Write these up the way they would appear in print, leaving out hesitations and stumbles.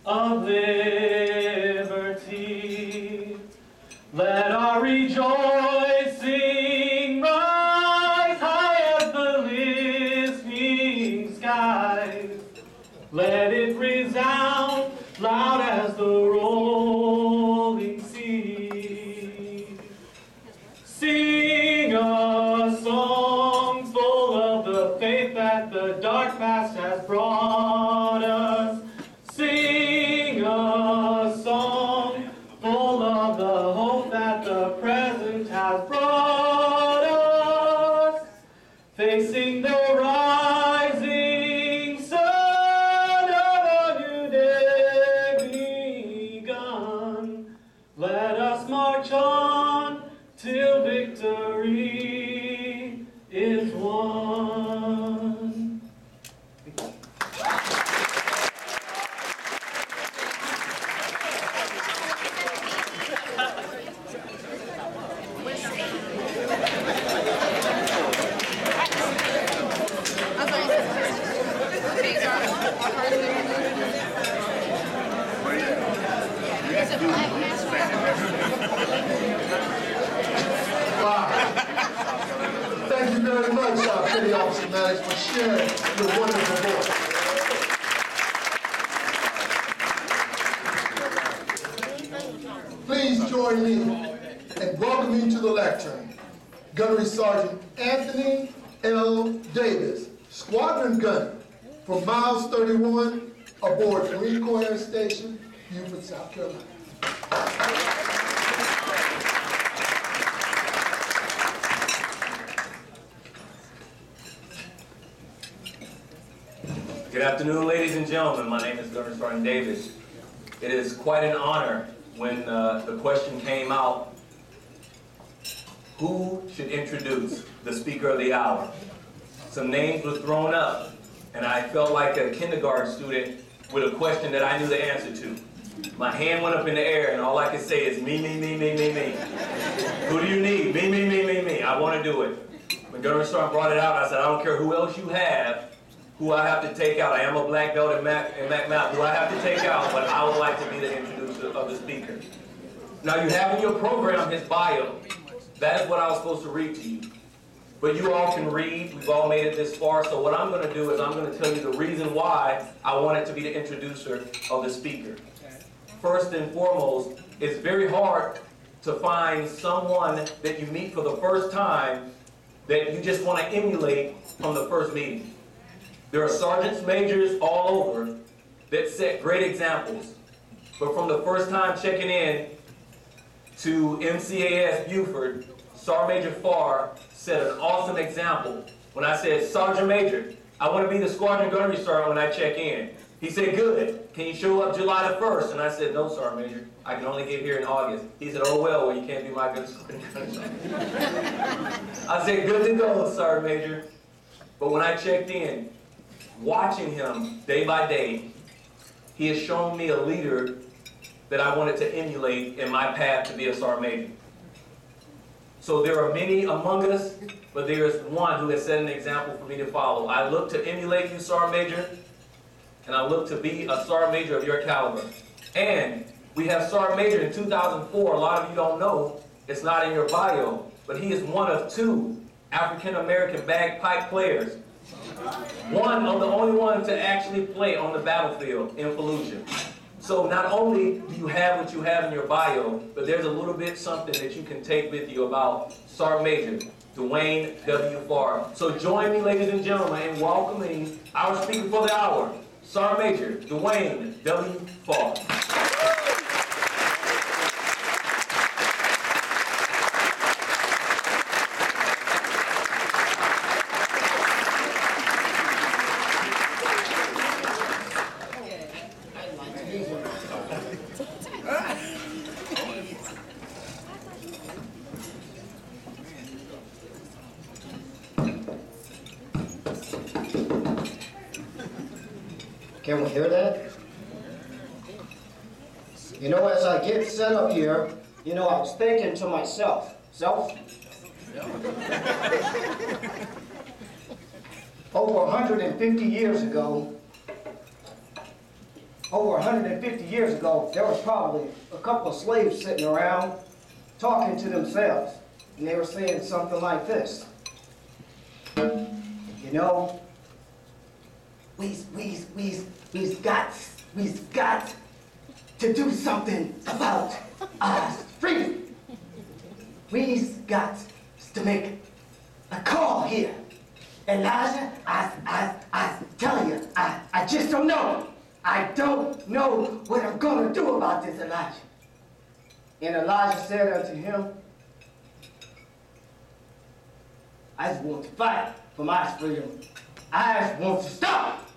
of liberty. Let our rejoicing rise high as the listening skies. Let it resound loud as the rolling sea. Sing a song full of the faith that the dark past has brought us. Sing a song full of the hope that the present has brought us. Facing the rising sun of a new day begun. Let us march on till victory is won. Thank you very much, Petty Officer Maddox, for sharing your wonderful voice. Please join me in welcoming to the lectern Gunnery Sergeant Anthony L. Davis, Squadron Gunner for Miles 31 aboard Marine Corps Air Station, Beaufort, South Carolina. Good afternoon, ladies and gentlemen. My name is Gunnery Sergeant Davis. It is quite an honor when the question came out, who should introduce the speaker of the hour? Some names were thrown up, and I felt like a kindergarten student with a question that I knew the answer to. My hand went up in the air, and all I could say is me, me, me, me, me, me. Who do you need? Me, me, me, me, me. I want to do it. When Gunnery Sergeant brought it out, I said, I don't care who else you have, who I have to take out. I am a black belt in MAC, who I have to take out, but I would like to be the introducer of the speaker. Now you have in your program his bio. That is what I was supposed to read to you. But you all can read, we've all made it this far, so what I'm going to do is I'm going to tell you the reason why I wanted to be the introducer of the speaker. First and foremost, it's very hard to find someone that you meet for the first time that you just want to emulate from the first meeting. There are sergeants majors all over that set great examples. But from the first time checking in to MCAS Beaufort, Sergeant Major Farr set an awesome example. When I said, Sergeant Major, I want to be the Squadron Gunnery Sergeant when I check in. He said, good. Can you show up July the 1st? And I said, no, Sergeant Major. I can only get here in August. He said, oh, well, you can't be my good Squadron Gunnery Sergeant. I said, good to go, Sergeant Major. But when I checked in, watching him day by day, he has shown me a leader that I wanted to emulate in my path to be a Sergeant Major. So there are many among us, but there is one who has set an example for me to follow. I look to emulate you, Sergeant Major, and I look to be a Sergeant Major of your caliber. And we have Sergeant Major in 2004. A lot of you don't know, it's not in your bio, but he is one of 2 African-American bagpipe players. One of the only ones to actually play on the battlefield in Fallujah. So not only do you have what you have in your bio, but there's a little bit something that you can take with you about Sergeant Major Dwayne W. Farr. So join me, ladies and gentlemen, in welcoming our speaker for the hour, Sergeant Major Dwayne W. Farr. Can we hear that? You know, as I get set up here, I was thinking to myself, over 150 years ago, over 150 years ago, there was probably a couple of slaves sitting around talking to themselves. And they were saying something like this. You know, we've got to do something about our freedom. We've got to make a call here. Elijah, I tell you, I just don't know. I don't know what I'm going to do about this, Elijah. And Elijah said unto him, I just want to fight for my freedom. I just want to stop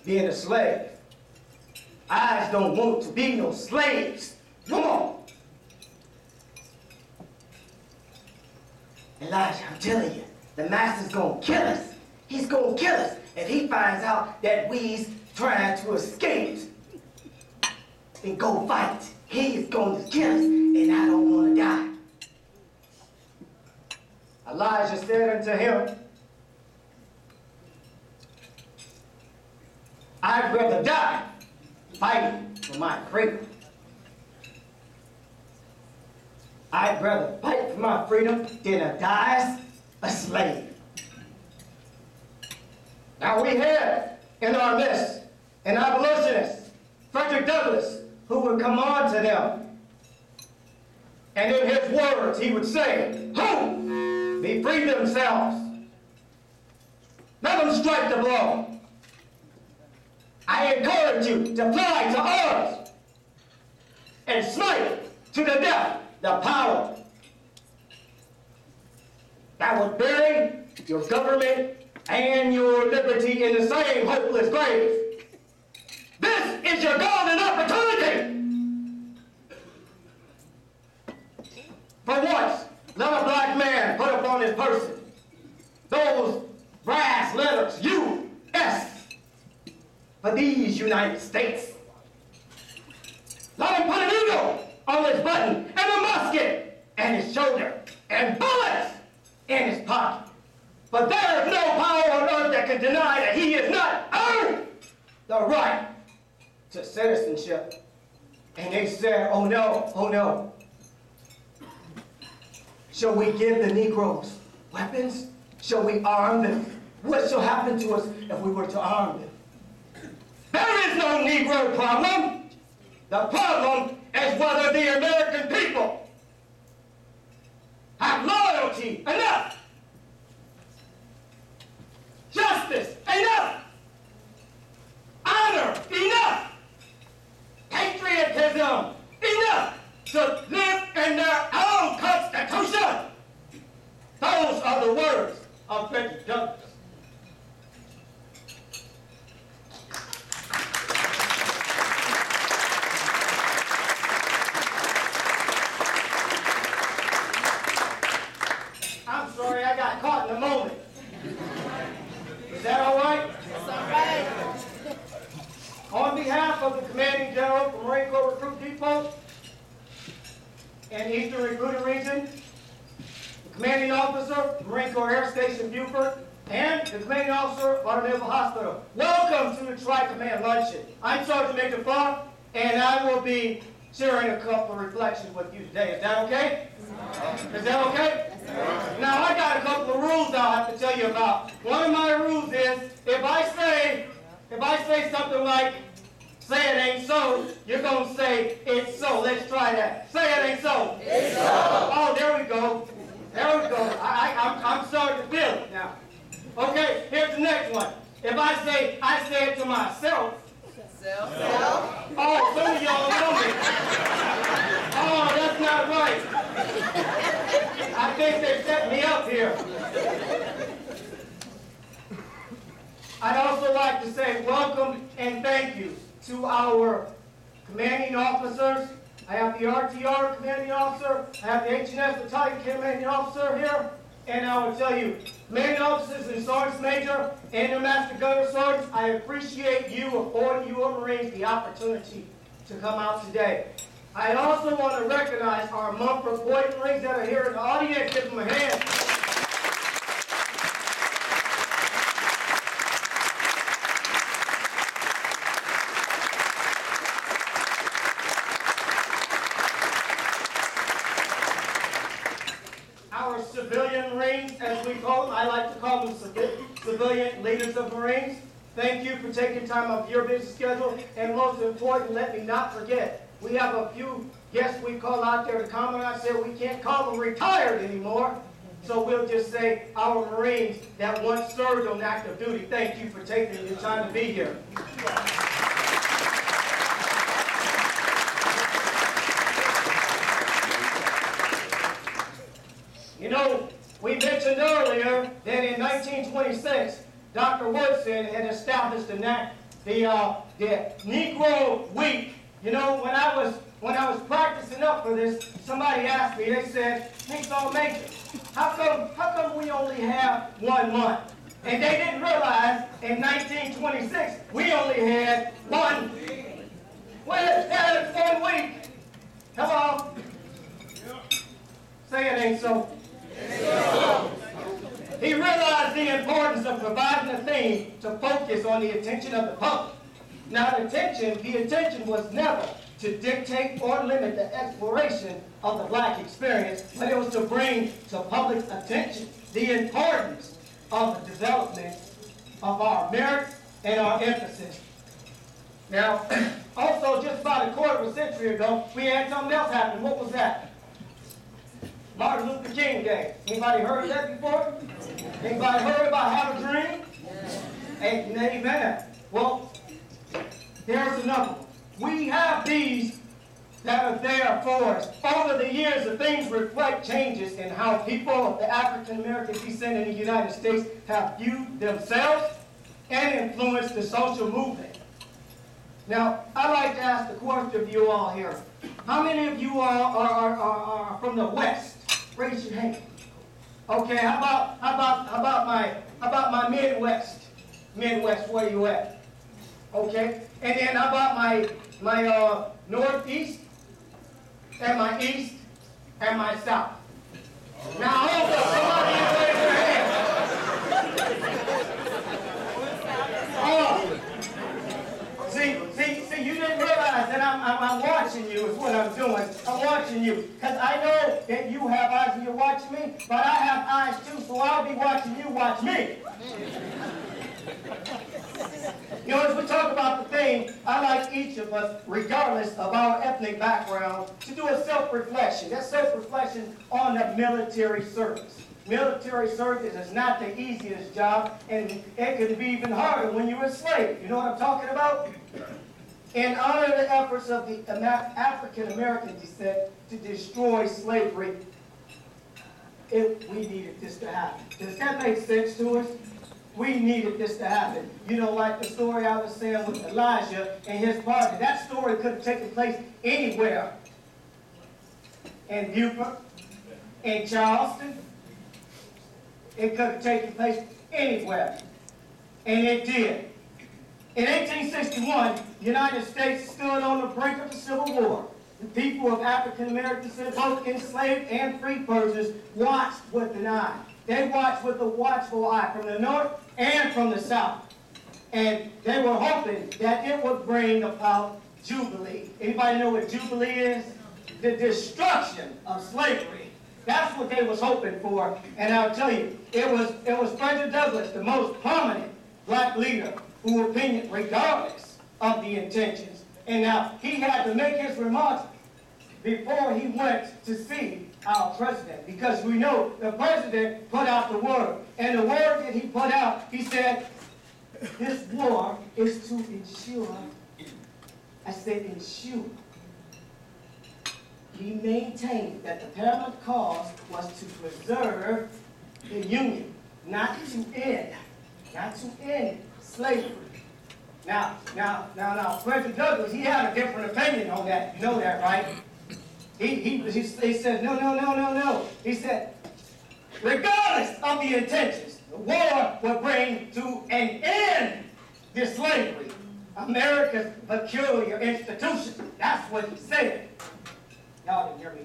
being a slave. I just don't want to be no slaves. Come on. Elijah, I'm telling you, the master's going to kill us. He's going to kill us if he finds out that we's trying to escape and go fight. He is going to kill us, and I don't want to die. Elijah said unto him, I'd rather die fighting for my freedom. I'd rather fight for my freedom than to die as a slave. Now we have in our midst an abolitionist, Frederick Douglass, who would come on to them. And in his words, he would say, who be free themselves. Let them strike the blow. I encourage you to fly to arms and smite to the death the power that would bury your government and your liberty in the same hopeless grave. This is your golden opportunity. For once, let a black man put upon his person those brass letters, U.S., for these United States. Let him put an eagle on his button and a musket in his shoulder and bullets in his pocket. But there is no power on earth that can deny that he has not earned the right to citizenship. And they said, oh no, oh no. Shall we give the Negroes weapons? Shall we arm them? What shall happen to us if we were to arm them? There is no Negro problem. The problem is whether the American people have loyalty enough, justice enough, honor enough, patriotism enough to live in their own constitution. Those are the words of Frederick Douglass. I'm sorry I got caught in the moment. Is that all right? That's all right. On behalf of the Commanding General for Marine Corps Recruit Depot and Eastern Recruiting Region, the Commanding Officer, Marine Corps Air Station Beaufort, and the Commanding Officer of our Naval Hospital, welcome to the Tri-Command Luncheon. I'm Sergeant Major Farr, and I will be sharing a couple of reflections with you today. Is that okay? Is that okay? Now, I got a couple of rules I'll have to tell you about. One of my rules is, if I say something like, say it ain't so, you're going to say, it's so. Let's try that. Say it ain't so. It's so. Oh, there we go. There we go. I'm starting to feel it now. Okay, here's the next one. If I say it to myself. Self. Oh, some of y'all know me. Oh, that's not right. I think they set me up here. I'd also like to say welcome and thank you to our commanding officers. I have the RTR commanding officer. I have the HNS battalion commanding officer here. And I will tell you, commanding officers and sergeants major and your master gunner sergeants, I appreciate you affording your Marines the opportunity to come out today. I also want to recognize our Mumford Boy Marines that are here in the audience. Give them a hand. Marines, as we call them, I like to call them civilian leaders of Marines. Thank you for taking time off your busy schedule. And most important, let me not forget, we have a few guests we call out there to comment. I said we can't call them retired anymore. So we'll just say our Marines that once served on active duty, thank you for taking the time to be here. You know, we mentioned earlier that in 1926, Dr. Woodson had established the Negro Week. You know, when I was practicing up for this, somebody asked me, they said, "Hey, Sergeant Major, how come we only have 1 month?" And they didn't realize in 1926 we only had one. Well, it's 1 week. Hello. Say it ain't so. He realized the importance of providing a theme to focus on the attention of the public. Now, the attention was never to dictate or limit the exploration of the black experience, but it was to bring to public's attention the importance of the development of our merits and our emphasis. Now, also, just about a quarter of a century ago, we had something else happen. What was that? Martin Luther King Day. Anybody heard of that before? Anybody heard about Have a Dream? Amen. Well, there's another one. We have these that are there for us. Over the years, the things reflect changes in how people of the African American descent in the United States have viewed themselves and influenced the social movement. Now, I'd like to ask the question of you all here. How many of you are from the West? Raise your hand. Okay, how about my Midwest? Midwest, where you at? Okay, and then how about my Northeast, and my East, and my South? Now, hold up, somebody raise their hand. See, you didn't realize that I'm watching you is what I'm doing. I'm watching you. Because I know that you have eyes and you're watching me, but I have eyes too, so I'll be watching you watch me. You know, as we talk about the thing, I like each of us, regardless of our ethnic background, to do a self-reflection. That self-reflection on the military service. Military service is not the easiest job, and it can be even harder when you're a slave. You know what I'm talking about? In honor of the efforts of the African American descent to destroy slavery, we needed this to happen. Does that make sense to us? We needed this to happen. You know, like the story I was saying with Elijah and his partner. That story could have taken place anywhere. In Beaufort, in Charleston. It could have taken place anywhere. And it did. In 1861, the United States stood on the brink of the Civil War. The people of African American descent, both enslaved and free persons, watched with an eye. They watched with a watchful eye from the north and from the south. And they were hoping that it would bring about Jubilee. Anybody know what Jubilee is? The destruction of slavery. That's what they was hoping for. And I'll tell you, it was Frederick Douglass, the most prominent black leader, who opinion, regardless of the intentions. And now he had to make his remarks before he went to see our president, because we know the president put out the word. And the word that he put out, he said, this war is to ensure, I said ensure, he maintained that the paramount cause was to preserve the Union, not to end slavery. Now, Frederick Douglass, he had a different opinion on that. You know that, right? He said, no. He said, regardless of the intentions, the war will bring to an end this slavery, America's peculiar institution. That's what he said. Y'all didn't hear me,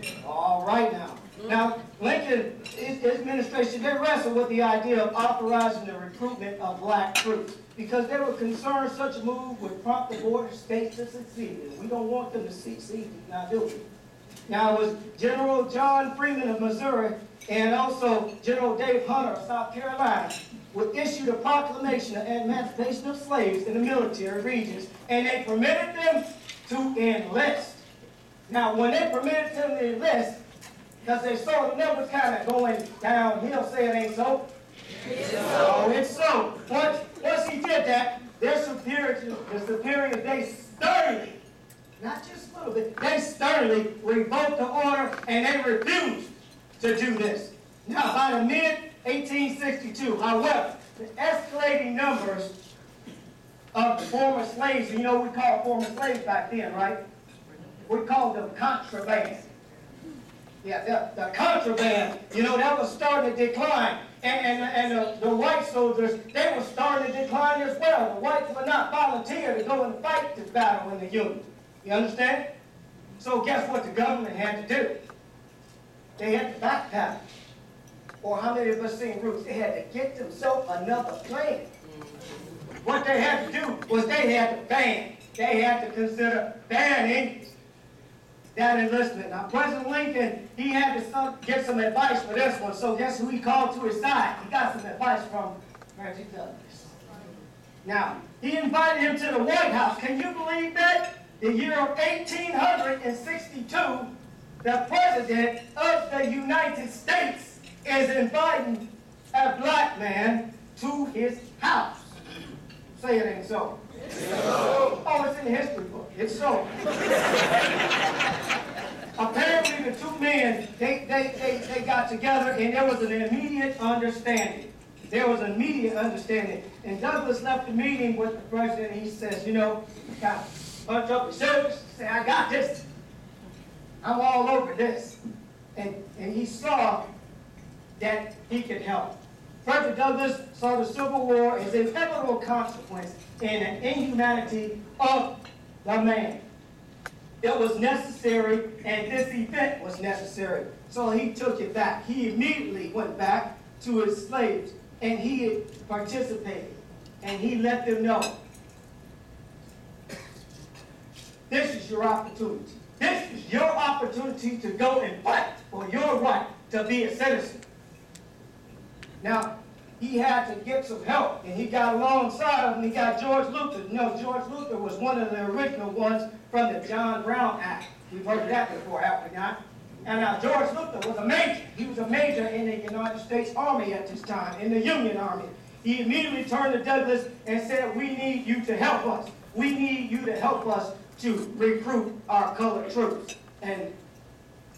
did you? All right now. Now, Lincoln, his administration, they wrestled with the idea of authorizing the recruitment of black troops because they were concerned such a move would prompt the border states to secede. And we don't want them to secede, now do we? Now, it was General John Freeman of Missouri and also General Dave Hunter of South Carolina would issue a proclamation of emancipation of slaves in the military regions, and they permitted them to enlist. Now, when they permitted them to enlist, because they saw the numbers kind of going downhill, say it ain't so. Oh, it's so. Once he did that, their superiors, they sternly, not just a little bit, they sternly revoked the order and they refused to do this. Now, by the mid-1862, however, the escalating numbers of the former slaves, you know we called former slaves back then, right? We called them contraband. Yeah, the contraband, you know, that was starting to decline. And the white soldiers, they were starting to decline as well. The whites would not volunteer to go and fight this battle in the Union. You understand? So guess what the government had to do? They had to backpack. Or how many of us seen Roots? They had to get themselves another plane. What they had to do was they had to ban. They had to consider banning that enlistment. Now, President Lincoln, he had to get some advice for this one, so guess who he called to his side? He got some advice from Frederick Douglass. Now, he invited him to the White House. Can you believe that? The year of 1862, the President of the United States is inviting a black man to his house. Say it ain't so. Oh, it's in the history book. It's so. Apparently, the two men, they got together, and there was an immediate understanding. There was an immediate understanding. And Douglas left the meeting with the president, and he says, you know, got to punch up his shoulders, say, I got this. I'm all over this. And he saw that he could help. Frederick Douglass saw the Civil War as an inevitable consequence and an inhumanity of the man. It was necessary, and this event was necessary. So he took it back. He immediately went back to his slaves, and he participated, and he let them know, this is your opportunity. This is your opportunity to go and fight for your right to be a citizen. Now, he had to get some help, and he got alongside of him. He got George Luther. You know, George Luther was one of the original ones from the John Brown Act. We've heard of that before, have we not? And now George Luther was a major. He was a major in the United States Army at this time, in the Union Army. He immediately turned to Douglass and said, we need you to help us. We need you to help us to recruit our colored troops. And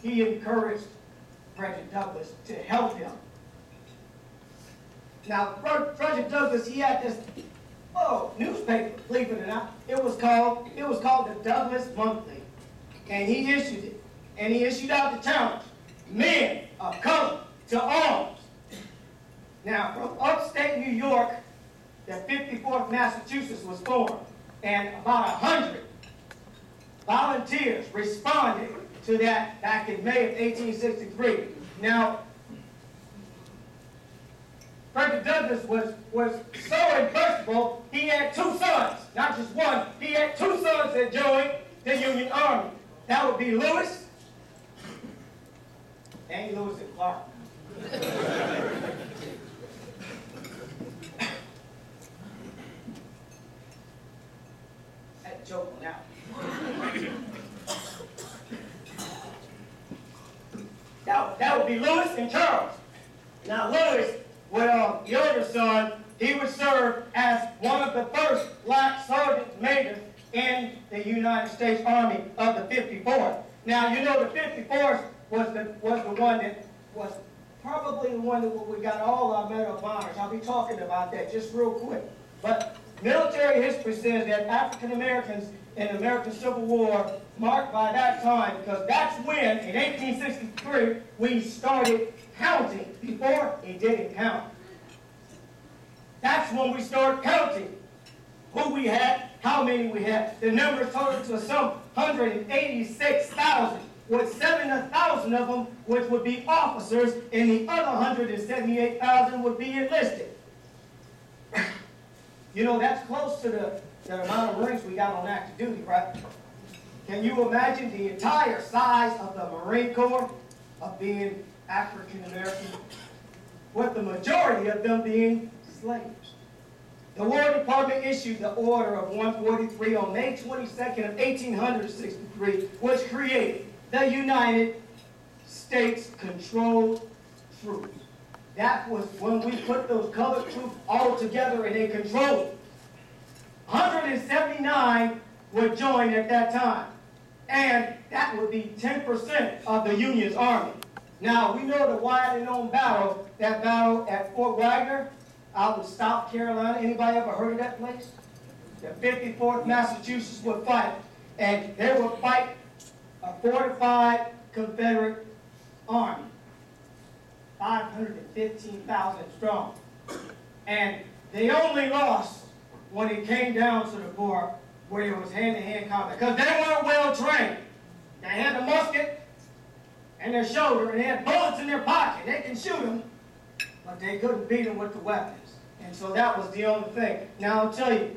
he encouraged Frederick Douglass to help him. Now, Frederick Douglass, he had this newspaper, believe it or not. It was called the Douglass Monthly. And he issued it. And he issued out the challenge, men of color to arms. Now, from upstate New York, the 54th Massachusetts was formed. And about 100 volunteers responded to that back in May of 1863. Now, Frederick Douglass was so impressible, he had two sons, not just one. He had two sons that joined the Union Army. That would be Lewis and Lewis and Clark. That joke one out. That would be Lewis and Charles. Now Lewis, well, the older son, he would serve as one of the first black sergeant majors in the United States Army of the 54th. Now, you know the 54th was the one that was probably the one that we got all our Medal of Honors. I'll be talking about that just real quick. But military history says that African Americans in the American Civil War marked by that time, because that's when, in 1863, we started counting. Before, it didn't count. That's when we started counting who we had, how many we had. The number totaled to some 186,000, with 7,000 of them which would be officers, and the other 178,000 would be enlisted. You know, that's close to the amount of Marines we got on active duty, right? Can you imagine the entire size of the Marine Corps of being African American, with the majority of them being slaves? The War Department issued the Order of 143 on May 22nd of 1863, which created the United States Controlled Troops. That was when we put those colored troops all together and they controlled. 179 would join at that time, and that would be 10% of the Union's army. Now, we know the widely known battle, that battle at Fort Wagner, out in South Carolina. Anybody ever heard of that place? The 54th Massachusetts would fight, and they would fight a fortified Confederate army, 515,000 strong. And they only lost when it came down to the part where it was hand-to-hand combat, because they weren't well trained. They had the musket in their shoulder, and they had bullets in their pocket. They can shoot them, but they couldn't beat them with the weapons. And so that was the only thing. Now I'll tell you,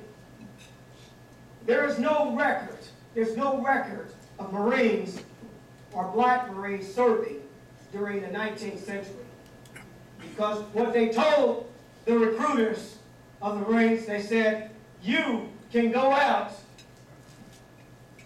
there's no record of Marines or black Marines serving during the 19th century. Because what they told the recruiters of the Marines, they said, you can go out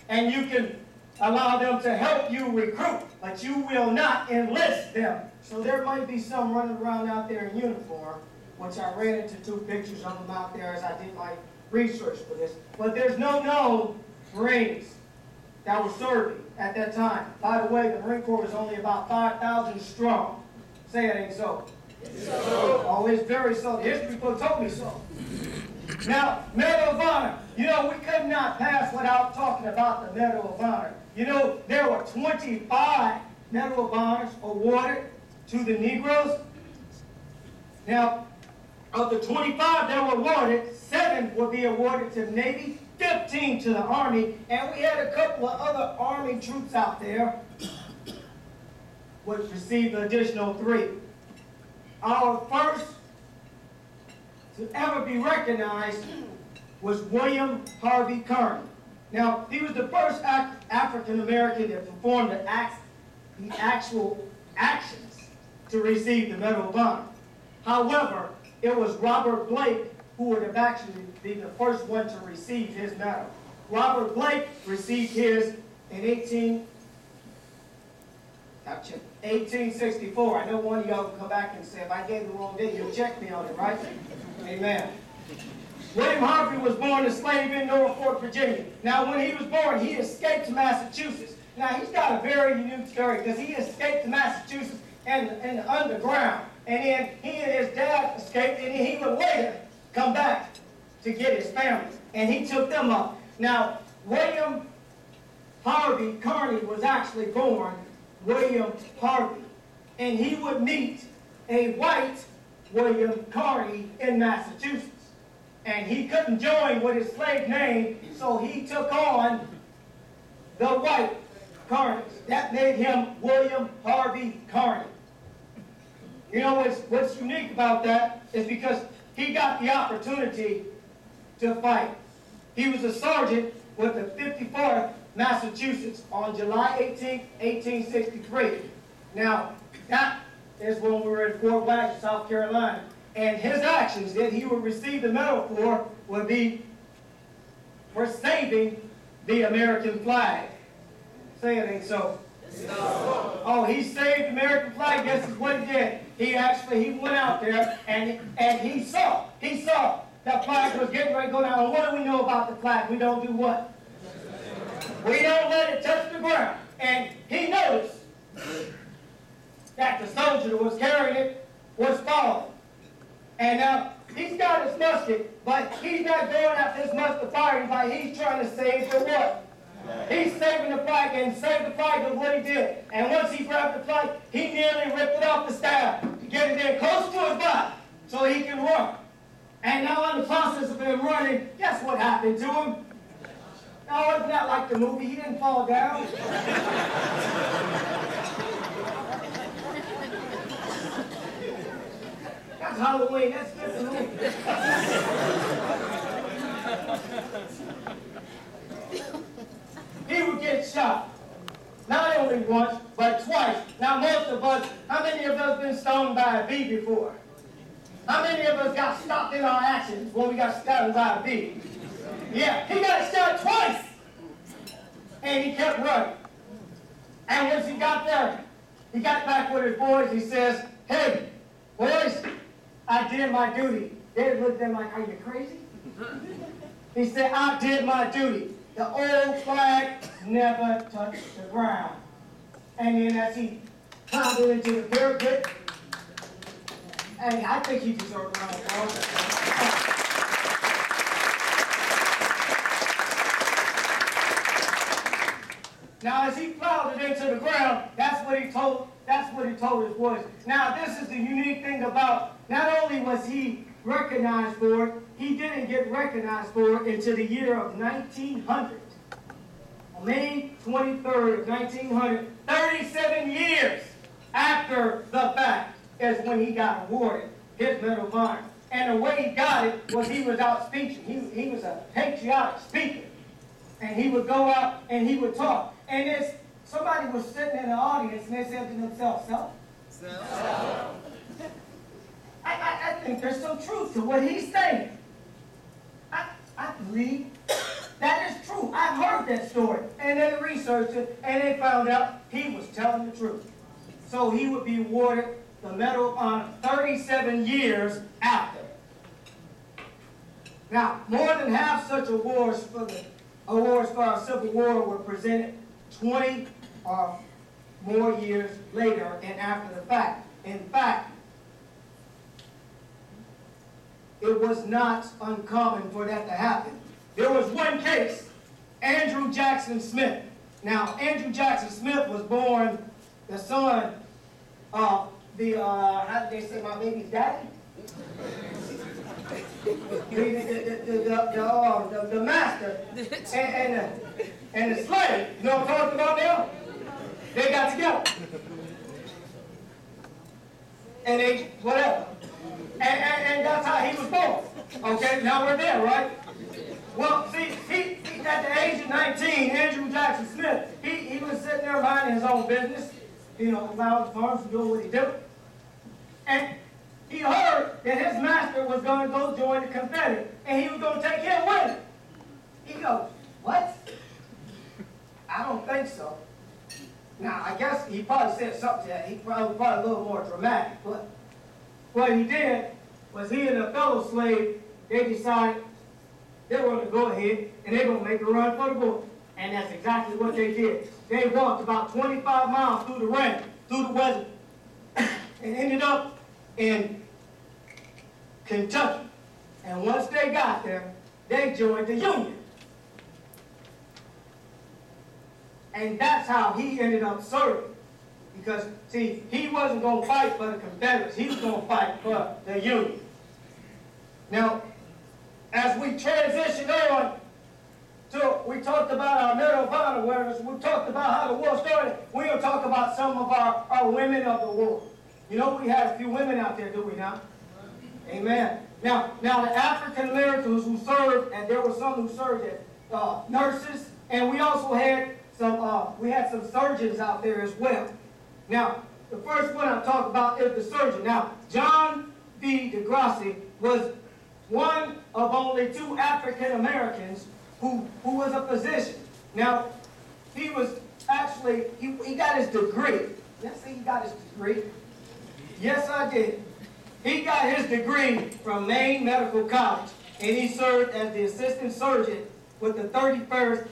and you can allow them to help you recruit, but you will not enlist them. So there might be some running around out there in uniform, which I ran into 2 pictures of them out there as I did my research for this. But there's no known Marines that were serving at that time. By the way, the Marine Corps was only about 5,000 strong. Say it ain't so. It's so. Oh, it's very so. The history book told me so. Now, Medal of Honor. You know, we could not pass without talking about the Medal of Honor. You know, there were 25 Medal of Honors awarded to the Negroes. Now, of the 25 that were awarded, 7 would be awarded to the Navy, 15 to the Army, and we had a couple of other Army troops out there which received an additional 3. Our first to ever be recognized was William Harvey Kearny. Now, he was the first African American that performed the actual actions to receive the Medal of Honor. However, it was Robert Blake who would have actually been the first one to receive his medal. Robert Blake received his in 1864. I know one of y'all will come back and say, if I gave the wrong date, you'll check me on it, right? Amen. William Harvey was born a slave in Norfolk, Virginia. Now, when he was born, he escaped to Massachusetts. Now, he's got a very unique story because he escaped to Massachusetts in the underground. And then he and his dad escaped, and then he would later come back to get his family. And he took them up. Now, William Harvey Kearny was actually born William Harvey. And he would meet a white William Kearny in Massachusetts. And he couldn't join with his slave name, so he took on the white Kearnys. That made him William Harvey Kearny. You know what's unique about that is because he got the opportunity to fight. He was a sergeant with the 54th Massachusetts on July 18, 1863. Now, that is when we were at Fort Wagner, South Carolina. And his actions that he would receive the medal for would be for saving the American flag. Say it ain't so. No. Oh, he saved the American flag. Guess what he did? He went out there and he saw that flag was getting ready to go down. And what do we know about the flag? We don't do what? We don't let it touch the ground. And he noticed that the soldier that was carrying it was falling. And now he's got his musket, but he's not going after his musket firing by he's trying to save the what? He's saving the flag, and saved the flag is what he did. And once he grabbed the flag, he nearly ripped it off the staff to get it in close to his body so he can run. And now in the process of him running, guess what happened to him? No, it's not like the movie. He didn't fall down. That's Halloween. That's different movie. He would get shot. Not only once, but twice. Now most of us, how many of us been stoned by a bee before? How many of us got stopped in our actions when we got stung by a bee? Yeah, he got shot twice. And he kept running. And once he got there, he got back with his boys. He says, "Hey, boys, I did my duty." They looked at him like, "Are you crazy?" He said, "I did my duty. The old flag never touched the ground." And then as he climbed into the parapet, hey, I think he deserved a round of applause. Now, as he plowed it into the ground, that's what he told his boys. Now, this is the unique thing about, not only was he recognized for it, he didn't get recognized for it until the year of 1900. On May 23rd of 1900, 37 years after the fact, is when he got awarded his Medal of Honor. And the way he got it was he was out speaking. He was a patriotic speaker. And he would go out and he would talk. And somebody was sitting in the audience and they said to themselves, "Self? I think there's some truth to what he's saying. I believe that is true. I've heard that story." And they researched it and they found out he was telling the truth. So he would be awarded the Medal of Honor 37 years after. Now, more than half such awards for our Civil War were presented 20 or more years later and after the fact. In fact, it was not uncommon for that to happen. There was one case, Andrew Jackson Smith. Now, Andrew Jackson Smith was born the son of how did they say, my baby's daddy? The master and the slave. You know what I'm talking about now? They got together. And they, whatever. And that's how he was born. Okay, now we're there, right? Well, see, he at the age of 19, Andrew Jackson Smith, he was sitting there minding his own business, you know, around the farms and doing what he did. And he heard that his master was going to go join the Confederate, and he was going to take him with him. He goes, "What? I don't think so." Now, I guess he probably said something that he probably a little more dramatic, but what he did was he and a fellow slave, they decided they were going to go ahead and they're going to make a run for the border. And that's exactly what they did. They walked about 25 miles through the rain, through the weather, and ended up in Kentucky. And once they got there, they joined the Union. And that's how he ended up serving. Because, see, he wasn't going to fight for the Confederates. He was going to fight for the Union. Now, as we transition on to, we talked about our Medal of Honor winners. We talked about how the war started. We're going to talk about some of our women of the war. You know, we had a few women out there, do we not? Amen. Now the African Americans who served, and there were some who served as nurses, and we also had some surgeons out there as well. Now, the first one I'm talking about is the surgeon. Now, John V. DeGrassi was one of only 2 African Americans who was a physician. Now, he was actually, he got his degree. Yes, he got his degree. Yes, I did. He got his degree from Maine Medical College, and he served as the assistant surgeon with the 35th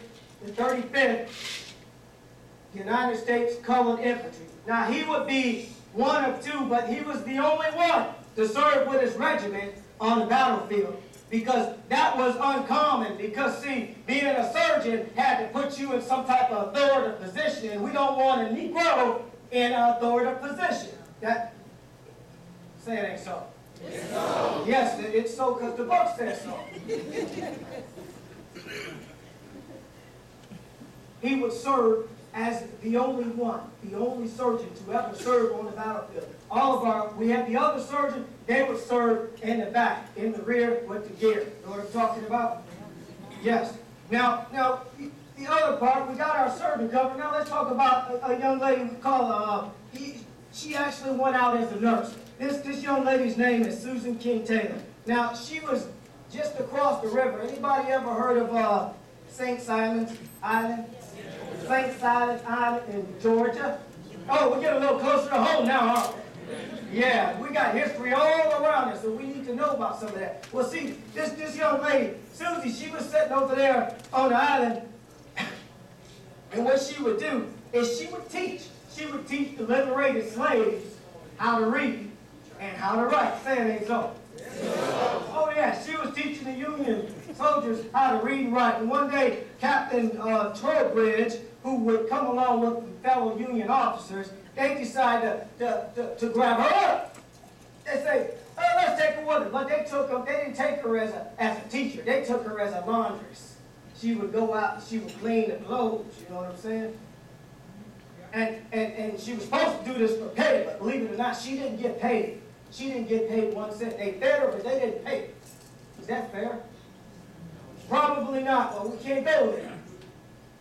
United States Colored Infantry. Now, he would be one of 2, but he was the only one to serve with his regiment on the battlefield, because that was uncommon. Because, see, being a surgeon had to put you in some type of authoritative position, and we don't want a Negro in an authoritative position. Say it ain't so. It's so. Yes, it's so because the book says so. He would serve as the only one, the only surgeon to ever serve on the battlefield. We had the other surgeon, they would serve in the back, in the rear with the gear. You know what I'm talking about? Yes. Now, the the other part, we got our surgeon covered. Now let's talk about a young lady we call, she actually went out as a nurse. This young lady's name is Susan King Taylor. Now, she was just across the river. Anybody ever heard of St. Simon's Island? St. Simon's Island in Georgia? Oh, we're getting a little closer to home now, aren't we? Yeah, we got history all around us, so we need to know about some of that. Well, see, this young lady, Susie, she was sitting over there on the island, and what she would do is she would teach. She would teach the liberated slaves how to read and how to write. Say it ain't so. Oh yeah, she was teaching the Union soldiers how to read and write. And one day, Captain Trowbridge, who would come along with fellow Union officers, they decided to grab her up. They say, oh, let's take her with us. But they didn't take her as a teacher. They took her as a laundress. She would go out and she would clean the clothes, you know what I'm saying? And she was supposed to do this for pay, but believe it or not, she didn't get paid. She didn't get paid 1 cent. They fed her, but they didn't pay her. Is that fair? Probably not, but we can't go there.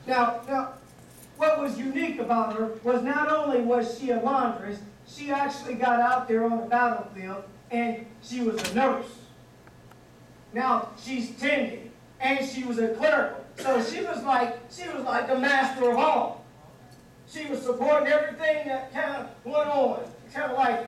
Now, what was unique about her was not only was she a laundress, she actually got out there on the battlefield, and she was a nurse. Now, she's tending, and she was a clerical. So she was like the master of all. She was supporting everything that kind of went on. Kind of like